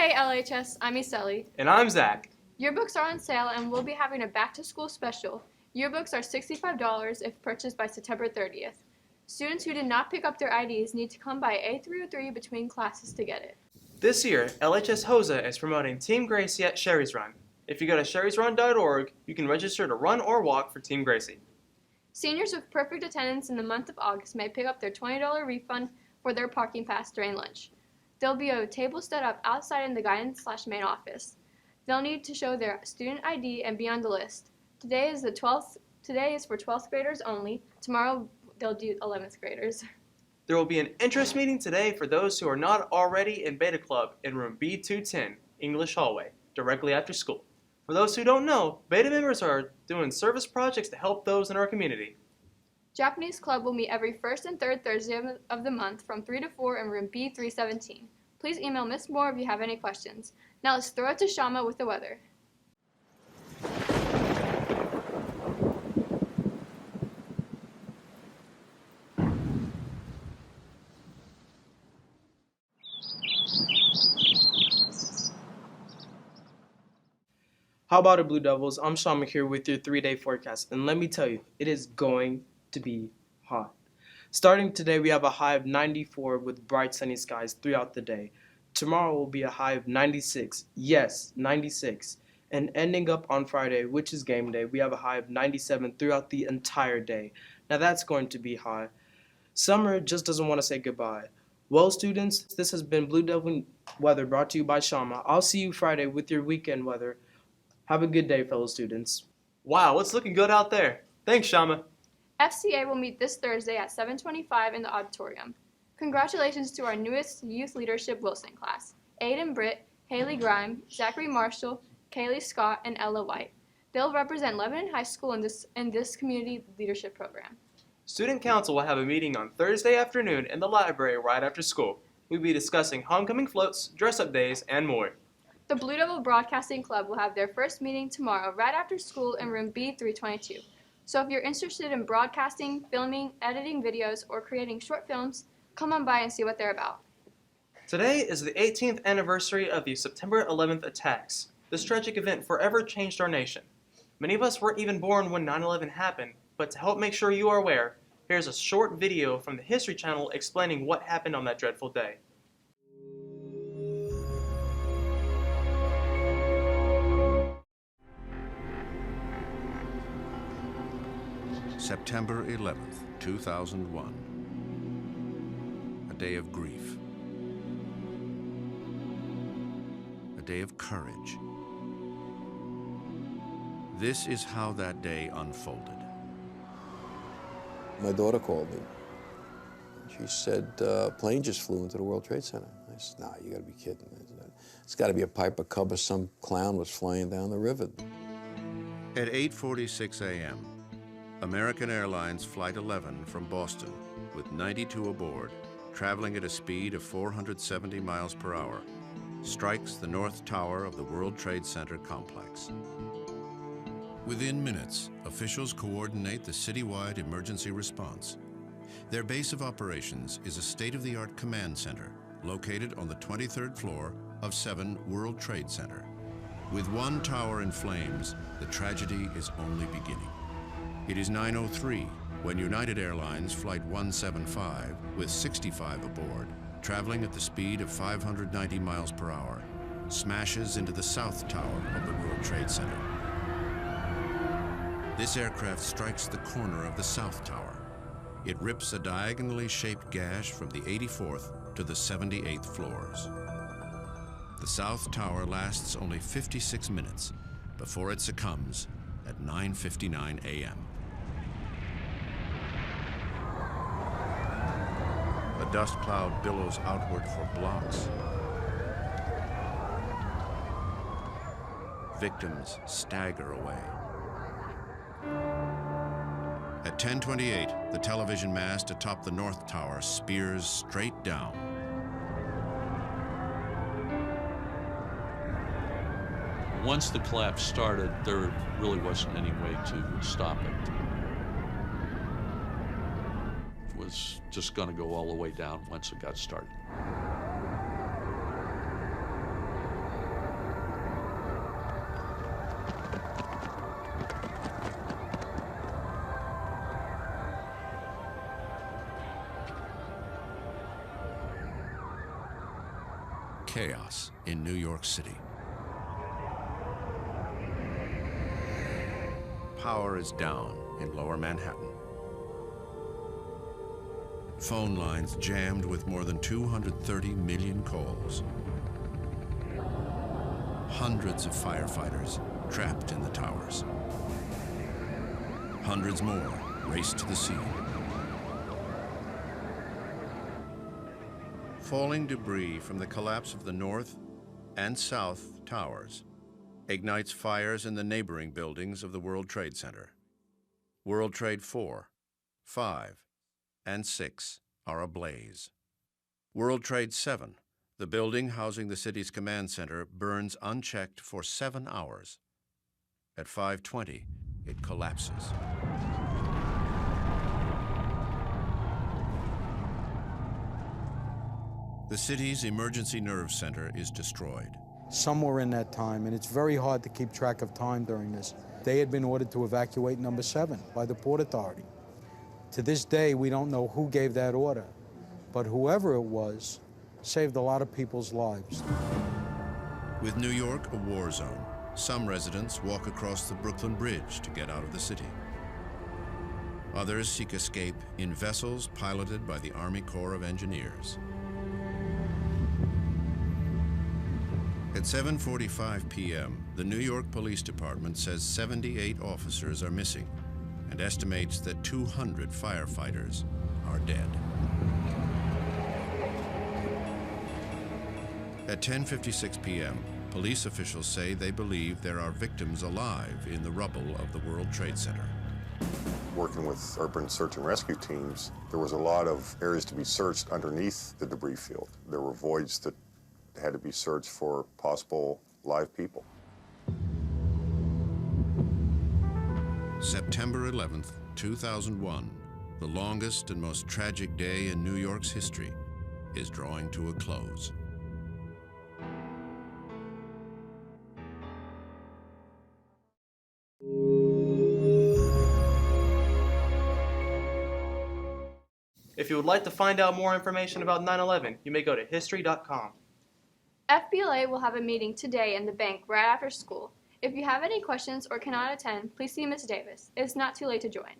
Hey LHS, I'm Iseli. And I'm Zach. Yearbooks are on sale and we'll be having a back-to-school special. Yearbooks are $65 if purchased by September 30th. Students who did not pick up their IDs need to come by A303 between classes to get it. This year, LHS HOSA is promoting Team Gracie at Sherry's Run. If you go to sherrysrun.org, you can register to run or walk for Team Gracie. Seniors with perfect attendance in the month of August may pick up their $20 refund for their parking pass during lunch. There'll be a table set up outside in the guidance/main office. They'll need to show their student ID and be on the list. Today is for 12th graders only. Tomorrow they'll do 11th graders. There will be an interest meeting today for those who are not already in Beta Club in room B210, English Hallway, directly after school. For those who don't know, Beta members are doing service projects to help those in our community. Japanese Club will meet every first and third Thursday of the month from 3 to 4 in room B317. Please email Miss Moore if you have any questions. Now let's throw it to Shama with the weather. How about it, Blue Devils? I'm Shama here with your 3-day forecast, and let me tell you, it is going to be hot. Starting today, we have a high of 94 with bright sunny skies throughout the day. Tomorrow will be a high of 96. Yes, 96. And ending up on Friday, which is game day, we have a high of 97 throughout the entire day. Now that's going to be hot. Summer just doesn't want to say goodbye. Well, students, this has been Blue Devil Weather brought to you by Shama. I'll see you Friday with your weekend weather. Have a good day, fellow students. Wow, it's looking good out there. Thanks, Shama. FCA will meet this Thursday at 7:25 in the auditorium. Congratulations to our newest Youth Leadership Wilson class, Aiden Britt, Haley Grime, Zachary Marshall, Kaylee Scott, and Ella White. They'll represent Lebanon High School in this community leadership program. Student Council will have a meeting on Thursday afternoon in the library right after school. We'll be discussing homecoming floats, dress-up days, and more. The Blue Devil Broadcasting Club will have their first meeting tomorrow right after school in room B322. So if you're interested in broadcasting, filming, editing videos, or creating short films, come on by and see what they're about. Today is the 18th anniversary of the September 11th attacks. This tragic event forever changed our nation. Many of us weren't even born when 9/11 happened, but to help make sure you are aware, here's a short video from the History Channel explaining what happened on that dreadful day. September 11th, 2001. A day of grief. A day of courage. This is how that day unfolded. My daughter called me. She said, a plane just flew into the World Trade Center. I said, nah, you gotta be kidding. It's gotta be a Piper Cub or some clown was flying down the river. At 8:46 a.m., American Airlines Flight 11 from Boston, with 92 aboard, traveling at a speed of 470 miles per hour, strikes the North Tower of the World Trade Center complex. Within minutes, officials coordinate the citywide emergency response. Their base of operations is a state-of-the-art command center located on the 23rd floor of 7 World Trade Center. With one tower in flames, the tragedy is only beginning. It is 9:03 when United Airlines Flight 175, with 65 aboard, traveling at the speed of 590 miles per hour, smashes into the South Tower of the World Trade Center. This aircraft strikes the corner of the South Tower. It rips a diagonally shaped gash from the 84th to the 78th floors. The South Tower lasts only 56 minutes before it succumbs at 9:59 a.m. The dust cloud billows outward for blocks. Victims stagger away. At 10:28, the television mast atop the North Tower spears straight down. Once the collapse started, there really wasn't any way to stop it. It was just going to go all the way down once it got started. chaos in New York City. Power is down in Lower Manhattan. Phone lines jammed with more than 230 million calls. Hundreds of firefighters trapped in the towers. Hundreds more race to the scene. Falling debris from the collapse of the North and South Towers ignites fires in the neighboring buildings of the World Trade Center. World Trade 4, 5, and 6 are ablaze. World Trade 7, the building housing the city's command center, burns unchecked for 7 hours. At 5:20, it collapses. The city's emergency nerve center is destroyed. Somewhere in that time, and it's very hard to keep track of time during this, they had been ordered to evacuate number 7 by the Port Authority. To this day, we don't know who gave that order, but whoever it was saved a lot of people's lives. With New York a war zone, some residents walk across the Brooklyn Bridge to get out of the city. Others seek escape in vessels piloted by the Army Corps of Engineers. At 7:45 p.m., the New York Police Department says 78 officers are missing and estimates that 200 firefighters are dead. At 10:56 p.m., police officials say they believe there are victims alive in the rubble of the World Trade Center. Working with urban search and rescue teams, there was a lot of areas to be searched underneath the debris field. There were voids that had to be searched for possible live people. September 11th, 2001, the longest and most tragic day in New York's history, is drawing to a close. If you would like to find out more information about 9/11, you may go to history.com. FBLA will have a meeting today in the bank right after school. If you have any questions or cannot attend, please see Ms. Davis. It's not too late to join.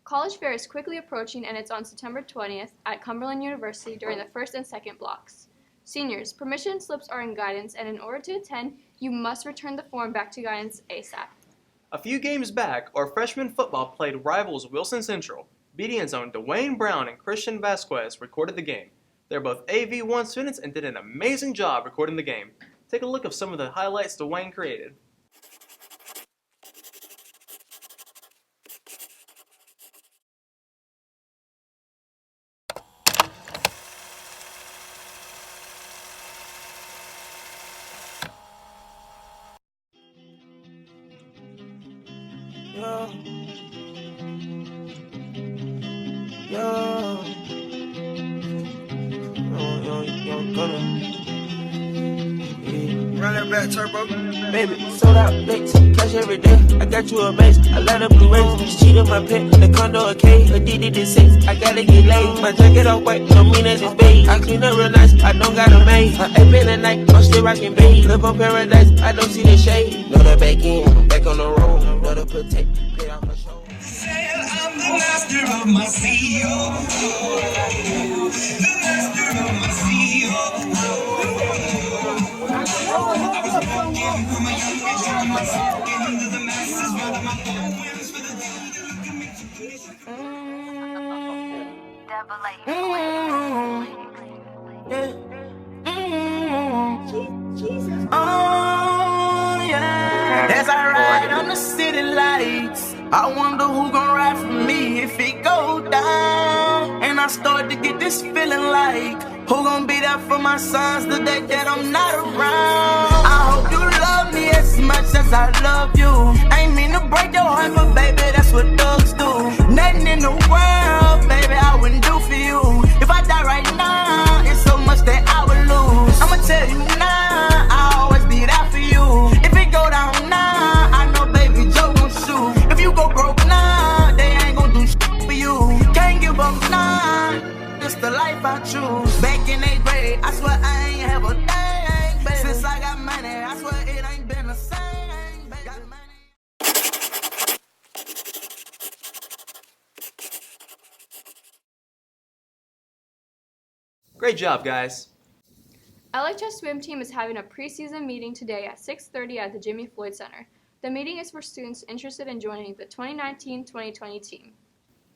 College Fair is quickly approaching, and it's on September 20th at Cumberland University during the first and second blocks. Seniors, permission slips are in guidance, and in order to attend, you must return the form back to guidance ASAP. A few games back, our freshman football played rivals Wilson Central. BDN's own Dwayne Brown and Christian Vasquez recorded the game. They're both AV1 students and did an amazing job recording the game. Take a look at some of the highlights Dwayne created. Run that back, turbo. Baby, sold out licks, cash every day. I got you a base, I light up the race. Cheat on my pet, the condo a cage. Addicted to sex, I gotta get laid. My jacket all white, don't mean that it's beige. I clean up real nice, I don't got a maid. I ain't been at night, I'm still rockin' beige. Live on paradise, I don't see the shade. Know that back in, back on the road. Know the protect, paid off my show. I'm the master of my CEO. The master of my CEO. I was walking from a young age, I'm myself into the masses, writing my poems for the day to look at me to finish. Oh yeah. As I ride on the city lights, I wonder who gon' ride for me if it go down. And I start to get this feeling like, who gon' be there for my sons the day that I'm not around? I hope you love me as much as I love you. Ain't mean to break your heart, but baby, that's what thugs do. Nothing in the world, baby, I wouldn't do for you. If I die right now, it's so much that I would lose. I'ma tell you now, I'll always be there for you. If it go down now, I know baby Joe gon' shoot. If you go broke now, they ain't gon' do shit for you. Can't give up now, it's the life I choose. Back in 8th grade, I swear I ain't have a day. Great job, guys. LHS swim team is having a preseason meeting today at 6:30 at the Jimmy Floyd Center. The meeting is for students interested in joining the 2019-2020 team.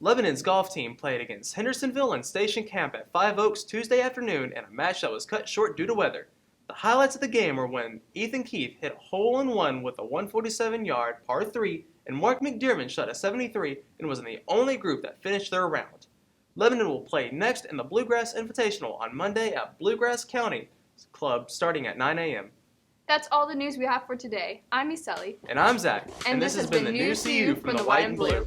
Lebanon's golf team played against Hendersonville and Station Camp at Five Oaks Tuesday afternoon in a match that was cut short due to weather. The highlights of the game were when Ethan Keith hit a hole-in-one with a 147-yard par 3 and Mark McDermott shot a 73 and was in the only group that finished their round. Lebanon will play next in the Bluegrass Invitational on Monday at Bluegrass County Club starting at 9 a.m. That's all the news we have for today. I'm Iseli. And I'm Zach. And this has been News to You from the White and Blue.